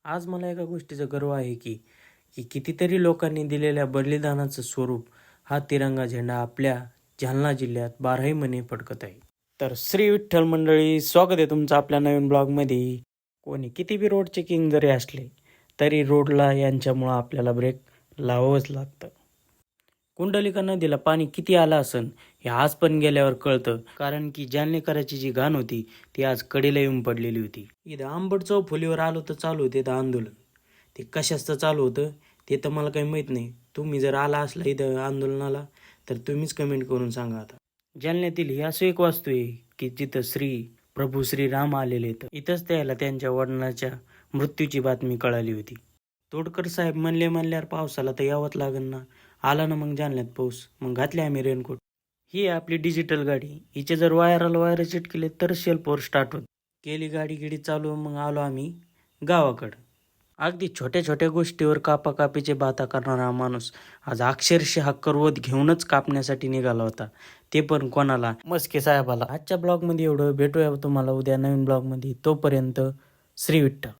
आज मला एका गोष्टीचा गर्व आहे की की कितीतरी लोकांनी दिलेल्या बलिदानाचं स्वरूप हा तिरंगा झेंडा आपल्या जालना जिल्ह्यात 12ही महिने फडकत आहे. तर श्री विठ्ठल मंडळी, स्वागत आहे तुमचं आपल्या नवीन ब्लॉगमध्ये. कोणी किती बी रोड चेकिंग जरी असले तरी रोडला यांच्यामुळं आपल्याला ब्रेक लावावंच लागतं. कुंडलिका नदीला पाणी किती आलं असन हे आज पण गेल्यावर कळतं, कारण की जालनेकरांची जी घाण होती ती आज कडेला येऊन पडलेली होती. इथं आंबट चौफुलीवर आलो तर चालू होते इथं आंदोलन. ते कशाचं चालू होतं ते तर मला काही माहीत नाही. तुम्ही जर आला असला इथं आंदोलनाला तर तुम्हीच कमेंट करून सांगा. आता जालन्यातील ही असं एक वास्तू आहे की जिथं प्रभू श्री राम आलेले आहेत. इथंच त्याला त्यांच्या वडिलांच्या मृत्यूची बातमी कळाली होती. तोडकर साहेब म्हणल्यावर पावसाला तर यावंच लागेल ना. आला ना मग जालन्यात पाऊस, मग घातले आम्ही रेनकोट. ही आहे आपली डिजिटल गाडी. हिचे जर वायर चिटकेले तर शेल्फवर स्टार्ट होत. केली गाडी चालू, मग आलो आम्ही गावाकडं. अगदी छोट्या छोट्या गोष्टीवर कापाकापीचे बाता करणारा माणूस आज अक्षरशः करवत घेऊनच कापण्यासाठी निघाला होता. ते पण कोणाला? मस्के साहेबाला. आजच्या ब्लॉगमध्ये एवढं. भेटूया तुम्हाला उद्या नवीन ब्लॉगमध्ये. तोपर्यंत श्री विठ्ठल.